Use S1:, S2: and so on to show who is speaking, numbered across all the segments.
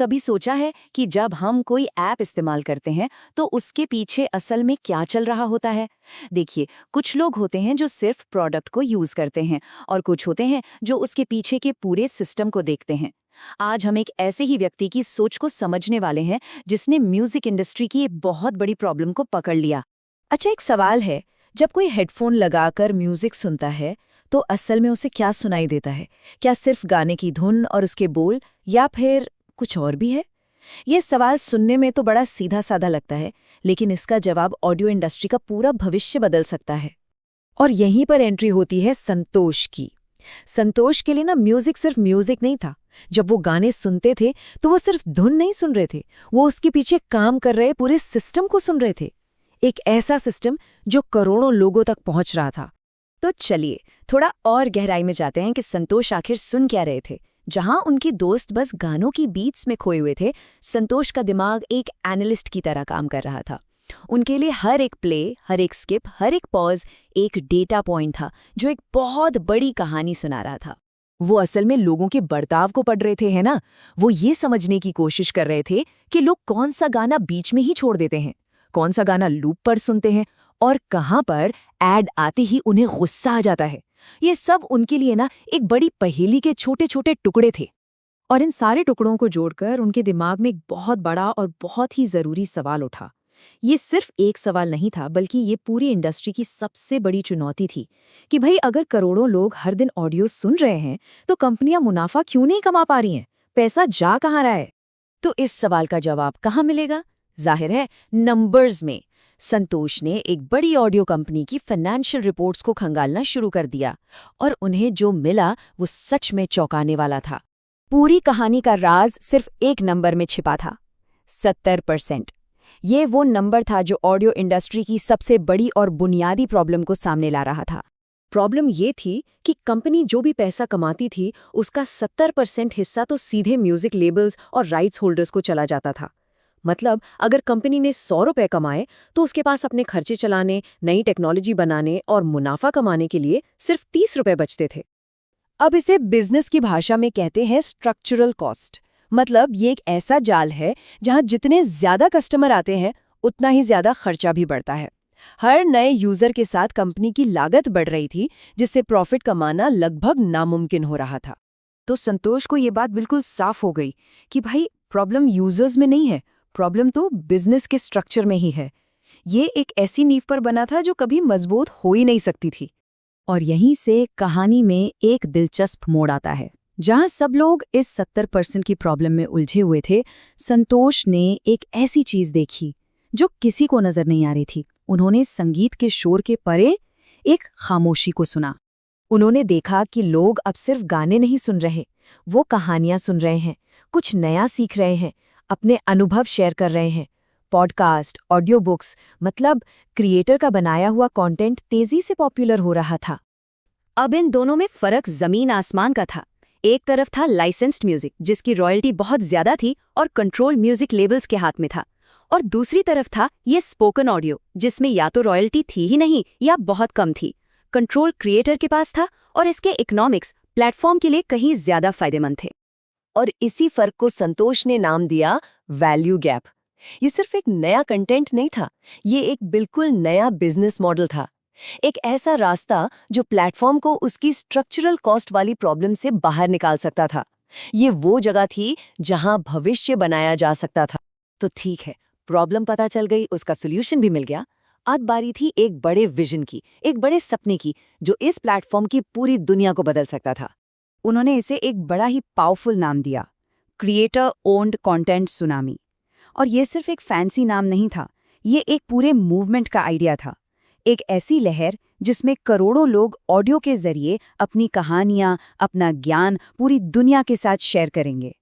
S1: कभी सोचा है कि जब हम कोई ऐप इस्तेमाल करते हैं तो उसके पीछे असल में क्या चल रहा होता है? देखिए, कुछ लोग होते हैं जो सिर्फ प्रोडक्ट को यूज करते हैं और कुछ होते हैं जो उसके पीछे के पूरे सिस्टम को देखते हैं। आज हम एक ऐसे ही व्यक्ति की सोच को समझने वाले हैं जिसने म्यूजिक इंडस्ट्री की एक बहुत बड़ी प्रॉब्लम को पकड़ लिया।
S2: अच्छा, एक सवाल है। जब कोई हेडफोन लगाकर म्यूजिक सुनता है तो असल में उसे क्या सुनाई देता है? क्या सिर्फ गाने की धुन और उसके बोल, या फिर कुछ और भी है? ये सवाल सुनने में तो बड़ा सीधा साधा लगता है, लेकिन इसका जवाब ऑडियो इंडस्ट्री का पूरा भविष्य बदल सकता है। और यहीं पर एंट्री होती है संतोष की। संतोष के लिए ना म्यूजिक सिर्फ म्यूजिक नहीं था। जब वो गाने सुनते थे तो वो सिर्फ धुन नहीं सुन रहे थे, वो उसके पीछे काम कर रहे पूरे सिस्टम को सुन रहे थे। एक ऐसा सिस्टम जो करोड़ों लोगों तक पहुंच रहा था।
S1: तो चलिए थोड़ा और गहराई में जाते हैं कि संतोष आखिर सुन क्या रहे थे। जहां उनके दोस्त बस गानों की बीट्स में खोए हुए थे, संतोष का दिमाग एक एनालिस्ट की तरह काम कर रहा था। उनके लिए हर एक प्ले, हर एक स्किप, हर एक पॉज एक डेटा पॉइंट था जो एक बहुत बड़ी कहानी सुना रहा था। वो असल में लोगों के बर्ताव को पढ़ रहे थे, है ना? वो ये समझने की कोशिश कर रहे थे कि लोग कौन सा गाना बीच में ही छोड़ देते हैं, कौन सा गाना लूप पर सुनते हैं और कहां पर ऐड आते ही उन्हें गुस्सा आ जाता है। ये सब उनके लिए ना एक बड़ी पहेली के छोटे छोटे टुकड़े थे। और इन सारे टुकड़ों को जोड़कर उनके दिमाग में एक बहुत बड़ा और बहुत ही जरूरी सवाल उठा। ये सिर्फ एक सवाल नहीं था, बल्कि ये पूरी इंडस्ट्री की सबसे बड़ी चुनौती थी कि भाई, अगर करोड़ों लोग हर दिन ऑडियो सुन रहे हैं तो कंपनियां मुनाफा क्यों नहीं कमा पा रही हैं? पैसा जा कहाँ रहा है? तो इस सवाल का जवाब कहाँ मिलेगा? जाहिर है, नंबर्स में। संतोष ने एक बड़ी ऑडियो कंपनी की फाइनेंशियल रिपोर्ट्स को खंगालना शुरू कर दिया और उन्हें जो मिला वो सच में चौंकाने वाला था। पूरी कहानी का राज सिर्फ एक नंबर में छिपा था, 70%। ये वो नंबर था जो ऑडियो इंडस्ट्री की सबसे बड़ी और बुनियादी प्रॉब्लम को सामने ला रहा था। प्रॉब्लम ये थी कि कंपनी जो भी पैसा कमाती थी उसका 70% हिस्सा तो सीधे म्यूजिक लेबल्स और राइट्स होल्डर्स को चला जाता था। मतलब अगर कंपनी ने 100 रुपए कमाए तो उसके पास अपने खर्चे चलाने, नई टेक्नोलॉजी बनाने और मुनाफा कमाने के लिए सिर्फ 30 रुपए बचते थे। अब इसे बिजनेस की भाषा में कहते हैं स्ट्रक्चरल कॉस्ट। मतलब ये एक ऐसा जाल है जहां जितने ज्यादा कस्टमर आते हैं उतना ही ज्यादा खर्चा भी बढ़ता है। हर नए यूजर के साथ कंपनी की लागत बढ़ रही थी, जिससे प्रॉफिट कमाना लगभग नामुमकिन हो रहा था। तो संतोष को ये बात बिल्कुल साफ हो गई कि भाई, प्रॉब्लम यूजर्स में नहीं है, प्रॉब्लम तो बिजनेस के स्ट्रक्चर में ही है। ये एक ऐसी नींव पर बना था जो कभी मजबूत हो ही नहीं सकती थी। और यहीं से कहानी में एक दिलचस्प मोड़ आता है। जहां सब लोग इस 70% की प्रॉब्लम में उलझे हुए थे, संतोष ने एक ऐसी चीज देखी जो किसी को नजर नहीं आ रही थी। उन्होंने संगीत के शोर के परे एक खामोशी को सुना। उन्होंने देखा कि लोग अब सिर्फ गाने नहीं सुन रहे, वो कहानियां सुन रहे हैं, कुछ नया सीख रहे हैं, अपने अनुभव शेयर कर रहे हैं। पॉडकास्ट, ऑडियो बुक्स, मतलब क्रिएटर का बनाया हुआ कंटेंट तेजी से पॉपुलर हो रहा था। अब इन दोनों में फर्क जमीन आसमान का था। एक तरफ था लाइसेंस्ड म्यूजिक जिसकी रॉयल्टी बहुत ज्यादा थी और कंट्रोल म्यूजिक लेबल्स के हाथ में था, और दूसरी तरफ था ये स्पोकन ऑडियो जिसमें या तो रॉयल्टी थी ही नहीं या बहुत कम थी। कंट्रोल क्रिएटर के पास था और इसके इकोनॉमिक्स प्लेटफॉर्म के लिए कहीं ज्यादा फायदेमंद थे। और इसी फर्क को संतोष ने नाम दिया वैल्यू गैप। ये सिर्फ एक नया कंटेंट नहीं था, ये एक बिल्कुल नया बिजनेस मॉडल था। एक ऐसा रास्ता जो प्लेटफॉर्म को उसकी स्ट्रक्चरल कॉस्ट वाली प्रॉब्लम से बाहर निकाल सकता था। ये वो जगह थी जहां भविष्य बनाया जा सकता था। तो ठीक है, प्रॉब्लम पता चल गई, उसका सोल्यूशन भी मिल गया। अब बारी थी एक बड़े विजन की, एक बड़े सपने की, जो इस प्लेटफॉर्म की पूरी दुनिया को बदल सकता था। उन्होंने इसे एक बड़ा ही पावरफुल नाम दिया, क्रिएटर ओन्ड कंटेंट सुनामी। और ये सिर्फ एक फैंसी नाम नहीं था, ये एक पूरे मूवमेंट का आइडिया था। एक ऐसी लहर जिसमें करोड़ों लोग ऑडियो के जरिए अपनी कहानियां, अपना ज्ञान पूरी दुनिया के साथ शेयर करेंगे।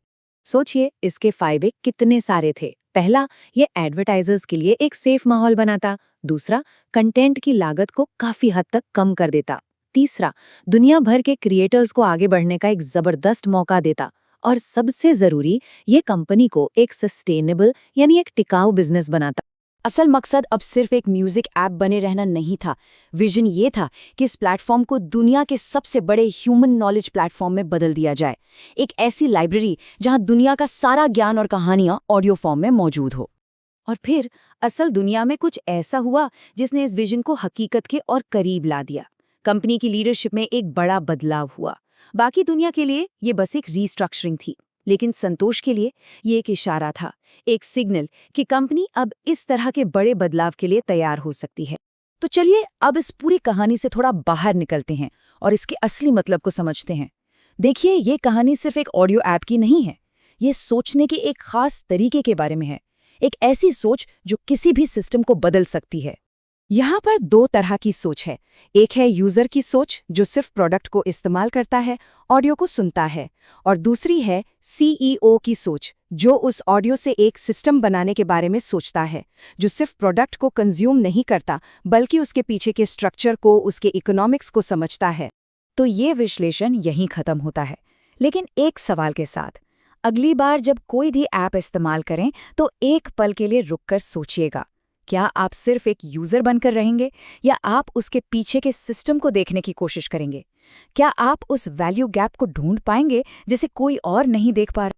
S1: सोचिए, इसके फायदे कितने सारे थे। पहला, ये एडवर्टाइजर्स के लिए एक सेफ माहौल बनाता। दूसरा, कंटेंट की लागत को काफी हद तक कम कर देता। तीसरा, दुनिया भर के क्रिएटर्स को आगे बढ़ने का एक जबरदस्त मौका देता। और सबसे जरूरी, ये कंपनी को एक सस्टेनेबल यानी एक टिकाऊ बिजनेस बनाता। असल मकसद अब सिर्फ एक म्यूजिक ऐप बने रहना नहीं था। विजन ये था कि इस प्लेटफॉर्म को दुनिया के सबसे बड़े ह्यूमन नॉलेज प्लेटफॉर्म में बदल दिया जाए। एक ऐसी लाइब्रेरी जहां दुनिया का सारा ज्ञान और कहानियां ऑडियो फॉर्म में मौजूद हो। और फिर असल दुनिया में कुछ ऐसा हुआ जिसने इस विजन को हकीकत के और करीब ला दिया। कंपनी की लीडरशिप में एक बड़ा बदलाव हुआ। बाकी दुनिया के लिए ये बस एक रीस्ट्रक्चरिंग थी, लेकिन संतोष के लिए ये एक इशारा था, एक सिग्नल कि कंपनी अब इस तरह के बड़े बदलाव के लिए तैयार हो सकती है।
S2: तो चलिए अब इस पूरी कहानी से थोड़ा बाहर निकलते हैं और इसके असली मतलब को समझते हैं। देखिए, ये कहानी सिर्फ एक ऑडियो ऐप की नहीं है। ये सोचने के एक खास तरीके के बारे में है, एक ऐसी सोच जो किसी भी सिस्टम को बदल सकती है। यहाँ पर दो तरह की सोच है। एक है यूजर की सोच, जो सिर्फ प्रोडक्ट को इस्तेमाल करता है, ऑडियो को सुनता है, और दूसरी है सीईओ की सोच, जो उस ऑडियो से एक सिस्टम बनाने के बारे में सोचता है, जो सिर्फ प्रोडक्ट को कंज्यूम नहीं करता बल्कि उसके पीछे के स्ट्रक्चर को, उसके इकोनॉमिक्स को समझता है। तो ये विश्लेषण यहीं खत्म होता है, लेकिन एक सवाल के साथ। अगली बार जब कोई भी ऐप इस्तेमाल करें तो एक पल के लिए रुककर सोचिएगा, क्या आप सिर्फ एक यूजर बनकर रहेंगे या आप उसके पीछे के सिस्टम को देखने की कोशिश करेंगे? क्या आप उस वैल्यू गैप को ढूंढ पाएंगे जिसे कोई और नहीं देख पा रहा?